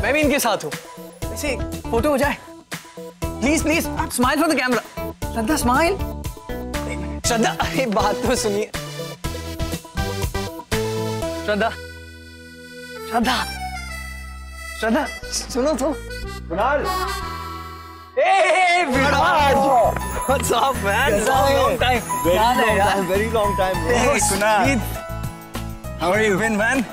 मैं भी इनके साथ हूँ। वैसे फोटो हो जाए please please, smile for the camera. Shraddha smile. Shraddha अरे बात तो सुनिए। श्रद्धा श्रद्धा श्रद्धा सुनो तो। Kunal, What's up, man? Long time. very long time, bro. Hey, Kunal, how are you been, man?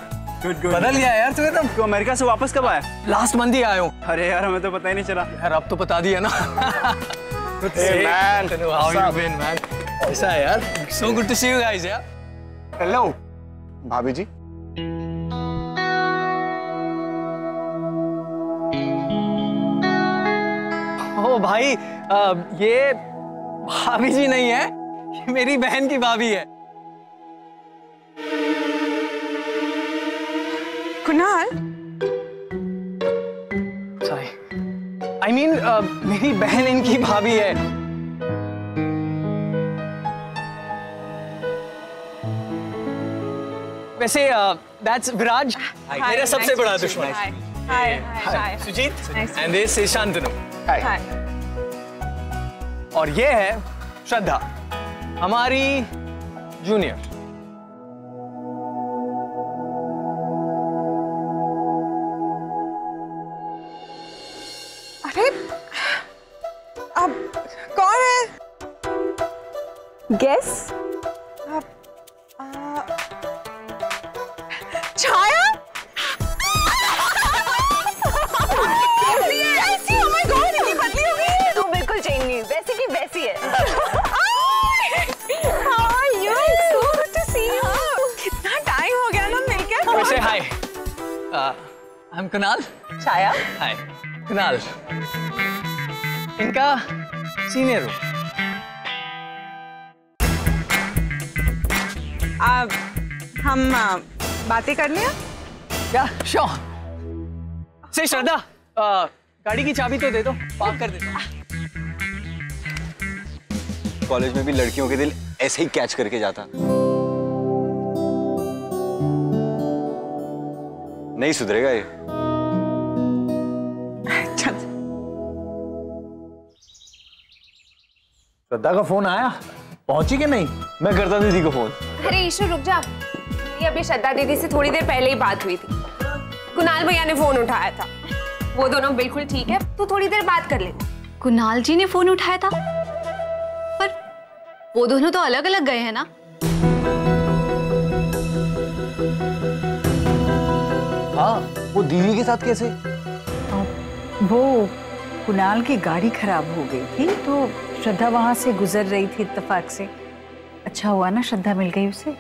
good. बदल गया यार तूने तो। तू अमेरिका से वापस कब आया? लास्ट मंथ ही आया हूँ। अरे यार, हमें तो पता ही नहीं चला। यार अब तो बता दिया ना। Hey man, how you been, man? ऐसा है यार। So good to see you guys, यार। Hello, भाभी जी। ओ भाई, ये भाभी जी नहीं है, ये मेरी बहन की भाभी है। कुणाल, सॉरी, I mean, मेरी बहन इनकी भाभी है। वैसे that's विराज, मेरा सबसे बड़ा दुश्मन। हाय Sujit, and this is Shantanu. हाय। और ये है श्रद्धा, हमारी जूनियर। अरे अब कौन है? गेस? छाया? कैसी? Oh my God, इतनी पतली हो गई। तू बिल्कुल चेंज नहीं, वैसी की वैसी है। How are you? So good to see you. कितना टाइम हो गया ना मिलकर। वैसे हाय, I'm कुणाल। छाया, हाय कुणाल, इनका सीनियर हूँ। अब हम बातें कर लें? क्या? श्योर। से श्रद्धा, गाड़ी की चाबी तो दे दो, पार्क कर देता हूँ। कॉलेज में भी लड़कियों के दिल ऐसे ही कैच करके जाता। नहीं सुधरेगा ये। चल। श्रद्धा का फोन आया? पहुंची कि नहीं? मैं करता दीदी को फोन। अरे ईशु रुक जा, ये अभी श्रद्धा दीदी से थोड़ी देर पहले ही बात हुई थी। कुणाल भैया ने फोन उठाया था, वो दोनों बिल्कुल ठीक है, तू थोड़ी देर बात कर लेना। कुणाल जी ने फोन उठाया था, पर वो दोनों तो अलग अलग गए हैं ना। हाँ, वो दीदी के साथ कैसे? वो कुणाल की गाड़ी खराब हो गई थी तो श्रद्धा वहां से गुजर रही थी इत्तेफाक से। अच्छा हुआ ना श्रद्धा मिल गई उसे।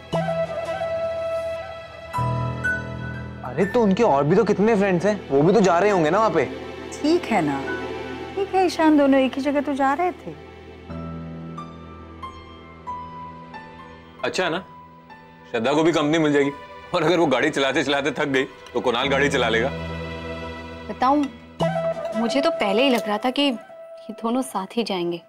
अरे तो उनके और भी तो कितने फ्रेंड्स हैं, वो भी तो जा रहे होंगे ना वहाँ पे। ठीक है ना, ठीक है ईशान, दोनों एक ही जगह तो जा रहे थे। अच्छा है ना, श्रद्धा को भी कंपनी मिल जाएगी, और अगर वो गाड़ी चलाते चलाते थक गई तो कुणाल गाड़ी चला लेगा। बताऊं, मुझे तो पहले ही लग रहा था कि ये दोनों साथ ही जाएंगे।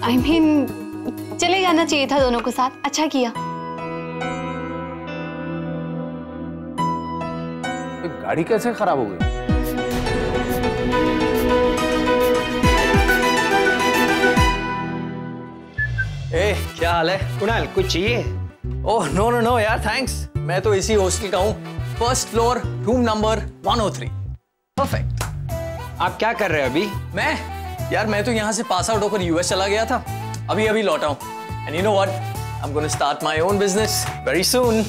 I mean, चले जाना चाहिए था दोनों को साथ, अच्छा किया। गाड़ी कैसे खराब हो गई? ए, क्या हाल है? कुणाल, कुछ चाहिए? ओह नो नो नो यार, थैंक्स। मैं तो इसी हॉस्टल का हूँ, first floor, room number 103। Perfect. आप क्या कर रहे हैं अभी? मैं तो यहाँ से पास आउट होकर यूएस चला गया था, अभी लौटा हूँ। And you know what, I am gonna start my own business very soon.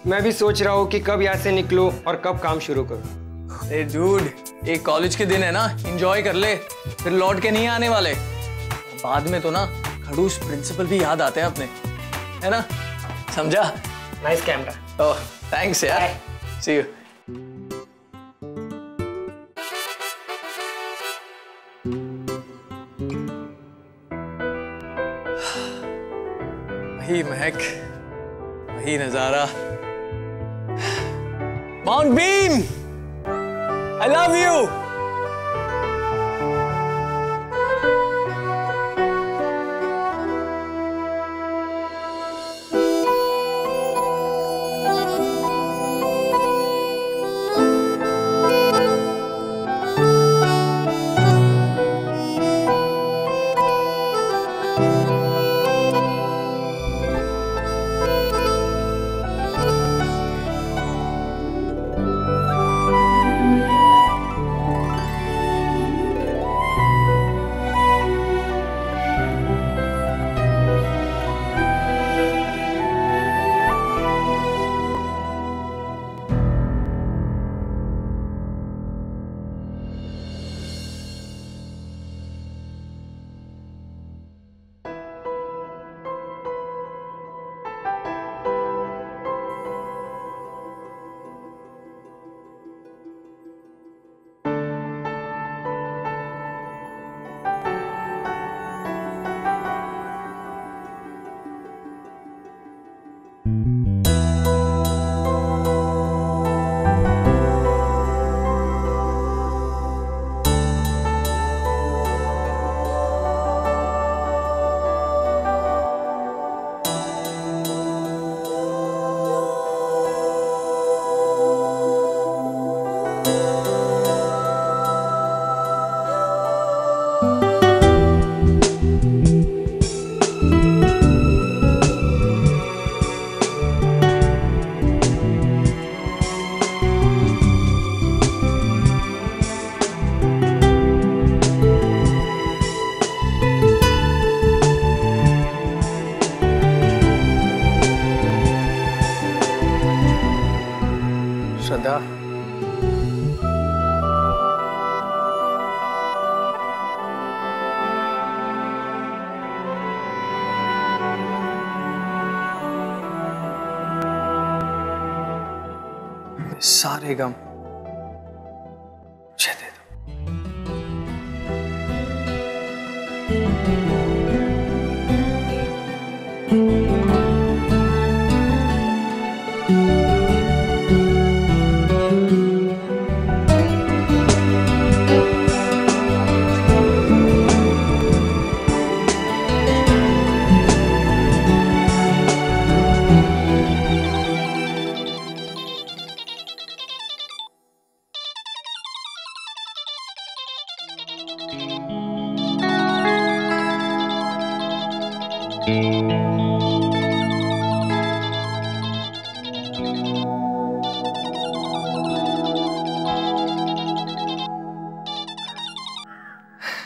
मैं भी सोच रहा हूँ कि कब यहाँ से निकलूं और कब काम शुरू करूँ। ए डूड, एक कॉलेज के दिन है ना, एंजॉय कर ले, फिर लौट के नहीं आने वाले। बाद में तो ना खड़ूस प्रिंसिपल भी याद आते हैं अपने, है ना? समझा? Nice camera. ओह थैंक्स यार, सी यू। वही महक, वही नजारा। माउंट बीम, आई लव यू। श्रद्धा, सारे गम मुझे दे दो।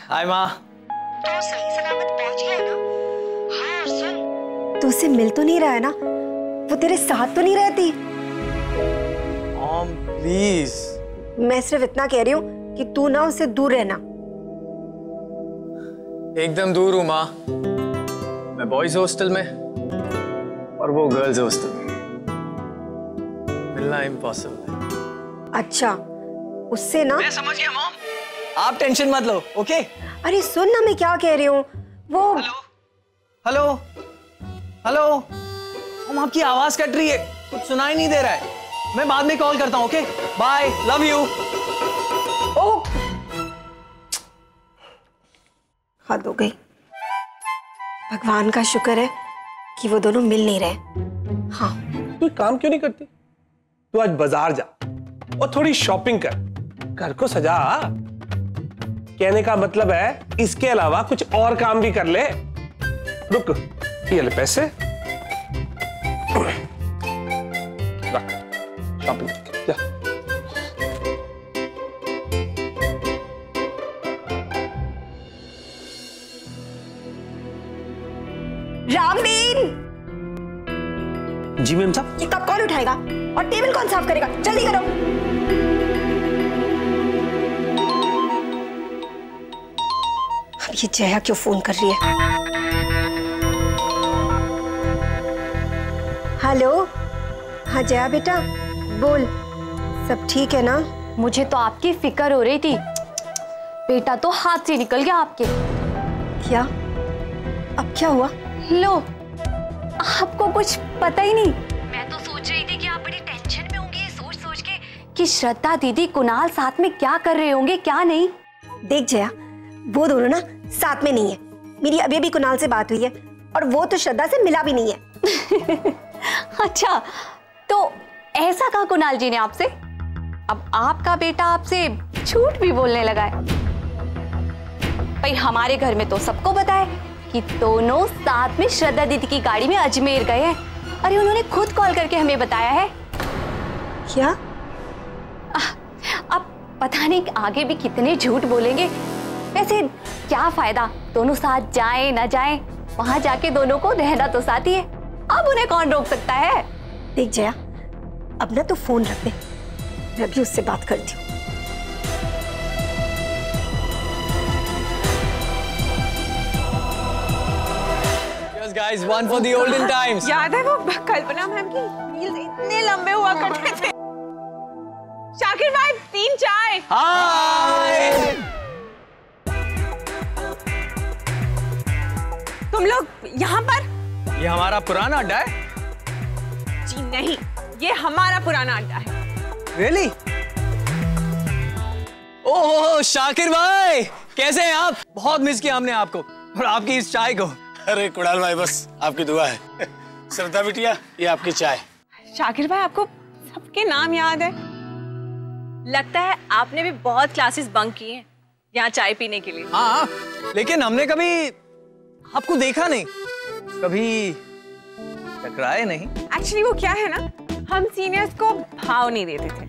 हाय माँ। तो सही सलामत पहुंच गया ना? हाँ और सुन, तू उससे मिल तो नहीं रहा है ना? वो तेरे साथ तो नहीं रहती? Mom please. मैं सिर्फ इतना कह रही हूँ कि तू ना उससे दूर रहना। एकदम दूर हूँ माँ। मैं बॉयज हॉस्टल में और वो गर्ल्स हॉस्टल में। मिलना इम्पॉसिबल है। अच्छा, उससे ना। मैं समझ गया मॉम, आप टेंशन मत लो, ओके? अरे सुन ना, मैं क्या कह रही हूँ, वो। हेलो हेलो हेलो मॉम, आपकी आवाज कट रही है, कुछ सुनाई नहीं दे रहा है। मैं बाद में कॉल करता हूँ, ओके? Bye, love you. ओ, हद हो गई। भगवान का शुक्र है कि वो दोनों मिल नहीं रहे। हाँ, तू काम क्यों नहीं करती? तू आज बाजार जा और थोड़ी शॉपिंग कर, घर को सजा। कहने का मतलब है इसके अलावा कुछ और काम भी कर ले। रुक, ये ले पैसे, रख, शॉपिंग जा। रामबीन। जी मैम साहब। ये कप कौन उठाएगा और टेबल कौन साफ करेगा? जल्दी करो। अब ये जया क्यों फोन कर रही है? हेलो, हाँ जया बेटा, बोल, सब ठीक है ना? मुझे तो आपकी फिक्र हो रही थी, बेटा तो हाथ से निकल गया आपके। क्या? अब क्या हुआ? लो, आपको कुछ पता ही नहीं। मैं तो सोच रही थी कि आप बड़ी टेंशन में होंगे सोच सोच के कि श्रद्धा दीदी कुणाल साथ में क्या कर रहे होंगे क्या नहीं। देख जया, वो दोनों ना साथ में नहीं है। मेरी अभी अभी कुणाल से बात हुई है और वो तो श्रद्धा से मिला भी नहीं है। अच्छा, तो ऐसा कहा कुणाल जी ने आपसे? अब आपका बेटा आपसे झूठ भी बोलने लगा है। भाई हमारे घर में तो सबको पता है कि दोनों साथ में श्रद्धा दीदी की गाड़ी में अजमेर गए हैं। अरे उन्होंने खुद कॉल करके हमें बताया है। क्या? अब पता नहीं आगे भी कितने झूठ बोलेंगे। वैसे क्या फायदा, दोनों साथ जाएं ना जाएं, वहां जाके दोनों को रहना तो साथ ही है। अब उन्हें कौन रोक सकता है? देख जया, अब ना तो फोन रख दे, मैं भी उससे बात करती हूँ। Guys, one for the olden times. याद है वो कल्पना मैम की रील्स इतने लंबे हुआ करते थे। शाकिर भाई 3 चाय। हाय। तुम लोग यहाँ पर? ये हमारा पुराना अड्डा है। जी नहीं, ये हमारा पुराना अड्डा है। Really? ओह शाकिर भाई, कैसे हैं आप? बहुत मिस किया हमने आपको और आपकी इस चाय को। अरे कुणाल भाई, बस आपकी दुआ है। श्रद्धा बिटिया, ये आपकी चाय। शाकिर भाई, आपको सबके नाम याद है? लगता है आपने भी बहुत क्लासेस बंक किए हैं यहाँ चाय पीने के लिए। हाँ, लेकिन हमने कभी आपको देखा नहीं, कभी टकराए नहीं। एक्चुअली वो क्या है ना, हम सीनियर्स को भाव नहीं देते थे।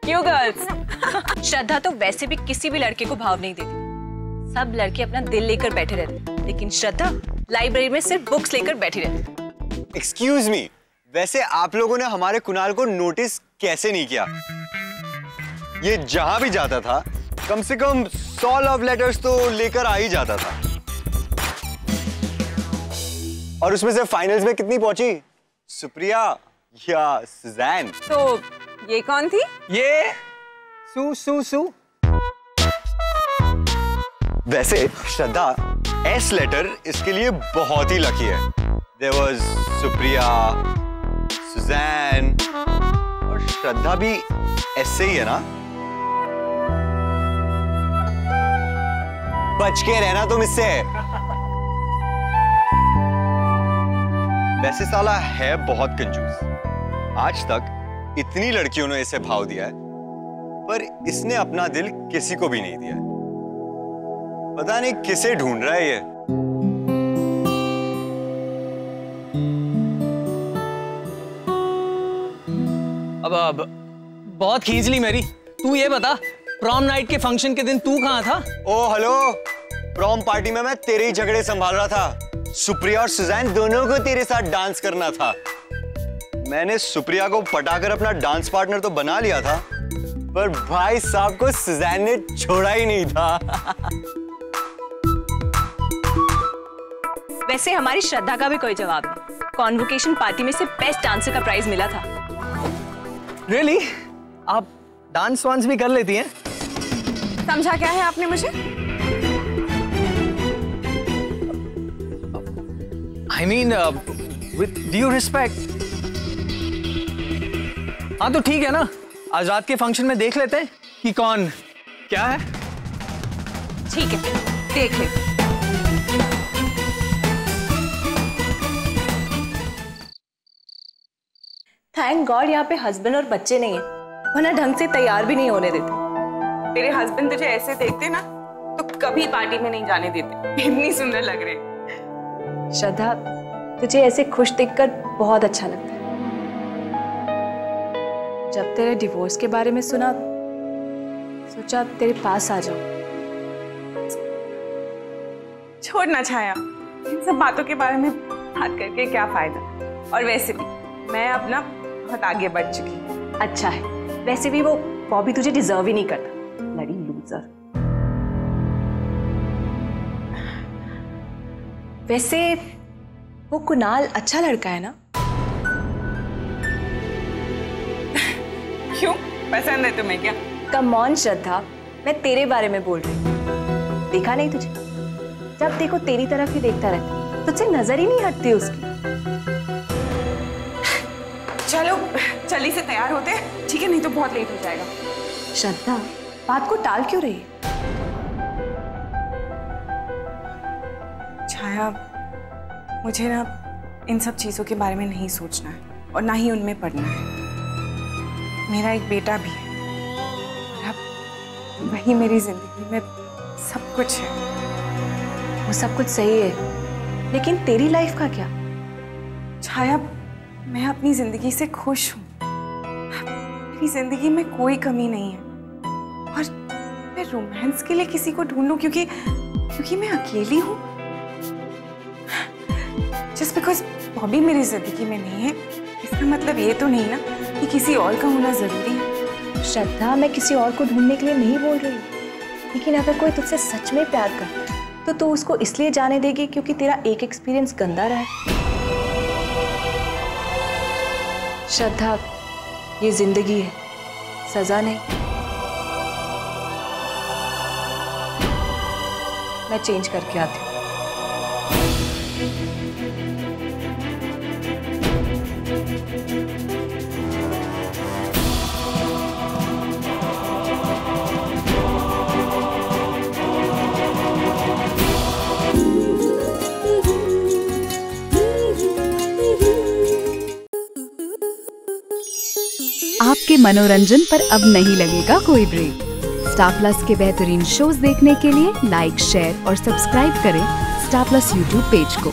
क्यों गर्ल्स? श्रद्धा तो वैसे भी किसी भी लड़के को भाव नहीं देती। सब लड़के अपना दिल लेकर बैठे रहते, लेकिन श्रद्धा लाइब्रेरी में सिर्फ बुक्स लेकर बैठी रहती। एक्सक्यूज मी, वैसे आप लोगों ने हमारे कुणाल को नोटिस कैसे नहीं किया? ये जहां भी जाता था कम से कम 100 लव लेटर्स तो लेकर आ ही जाता था। और उसमें से फाइनल्स में कितनी पहुंची? सुप्रिया या सुजैन? तो ये कौन थी? ये सू वैसे श्रद्धा एस लेटर इसके लिए बहुत ही लकी है। There was सुप्रिया, सुजैन और श्रद्धा भी ऐसे ही है ना? बच के रहना तुम इससे। वैसे साला है बहुत कंजूस। आज तक इतनी लड़कियों ने इसे भाव दिया है, पर इसने अपना दिल किसी को भी नहीं दिया। पता नहीं किसे ढूंढ रहा है ये। अब बहुत खींच ली मेरी। तू ये बता, प्रॉम नाइट के फंक्शन के दिन तू कहाँ था? ओ हेलो, प्रॉम पार्टी में मैं तेरे ही झगड़े संभाल रहा था। सुप्रिया और सुजैन दोनों को तेरे साथ डांस करना था। मैंने सुप्रिया को पटाकर अपना डांस पार्टनर तो बना लिया था, पर भाई साहब को सुजैन ने छोड़ा ही नहीं था। वैसे हमारी श्रद्धा का भी कोई जवाब नहीं। कॉन्वोकेशन पार्टी में से बेस्ट डांसर का प्राइज मिला था। रियली? आप डांस वांस भी कर लेती हैं? समझा क्या है आपने मुझे? I mean, with due respect. हाँ तो ठीक है ना, आज रात के फंक्शन में देख लेते हैं कि कौन क्या है। ठीक है, देख ले। थैंक गॉड यहाँ पे हस्बैंड और बच्चे नहीं है, वरना ढंग से तैयार भी नहीं होने देते। तेरे हस्बैंड तुझे ऐसे देखते ना तो कभी पार्टी में नहीं जाने देते। इतनी सुंदर लग रही है। श्रद्धा, तुझे ऐसे खुश देखकर बहुत अच्छा लगता है। जब तेरे डिवोर्स के बारे में सुना, सोचा तेरे पास आ जाऊं। छोड़ ना छाया, इन सब बातों के बारे में बात करके क्या फायदा। और वैसे भी मैं अपना बहुत आगे बढ़ चुकी। अच्छा है, वैसे भी वो बॉबी तुझे डिजर्व ही नहीं करता, लड़ी लूजर। वैसे वो कुणाल अच्छा लड़का है ना? क्यों, पसंद है तुम्हें क्या? कम ऑन श्रद्धा, मैं तेरे बारे में बोल रही हूँ। देखा नहीं तुझे? जब देखो तेरी तरफ ही देखता रहता, तुझसे नजर ही नहीं हटती उसकी। चलो जल्दी से तैयार होते हैं, ठीक है? नहीं तो बहुत लेट हो जाएगा। श्रद्धा, बात को टाल क्यों रही है? छाया, मुझे ना इन सब चीजों के बारे में नहीं सोचना है और ना ही उनमें पड़ना है। मेरा एक बेटा भी है, अब वही मेरी जिंदगी में सब कुछ है। वो सब कुछ सही है, लेकिन तेरी लाइफ का क्या? छाया, मैं अपनी जिंदगी से खुश हूँ। मेरी जिंदगी में कोई कमी नहीं है और मैं रोमांस के लिए किसी को ढूंढूं क्योंकि मैं अकेली हूँ। जस्ट बिकॉज बॉबी मेरी जिंदगी में नहीं है, इसका मतलब ये तो नहीं ना कि किसी और का होना जरूरी है। श्रद्धा, मैं किसी और को ढूंढने के लिए नहीं बोल रही, लेकिन अगर कोई तुझसे सच में प्यार करता है तो तू उसको इसलिए जाने देगी क्योंकि तेरा एक एक्सपीरियंस गंदा रहा है। श्रद्धा, ये जिंदगी है, सजा नहीं। मैं चेंज करके आती हूँ। आपके मनोरंजन पर अब नहीं लगेगा कोई ब्रेक। स्टार प्लस के बेहतरीन शोज देखने के लिए लाइक, शेयर और सब्सक्राइब करें स्टार प्लस यूट्यूब पेज को।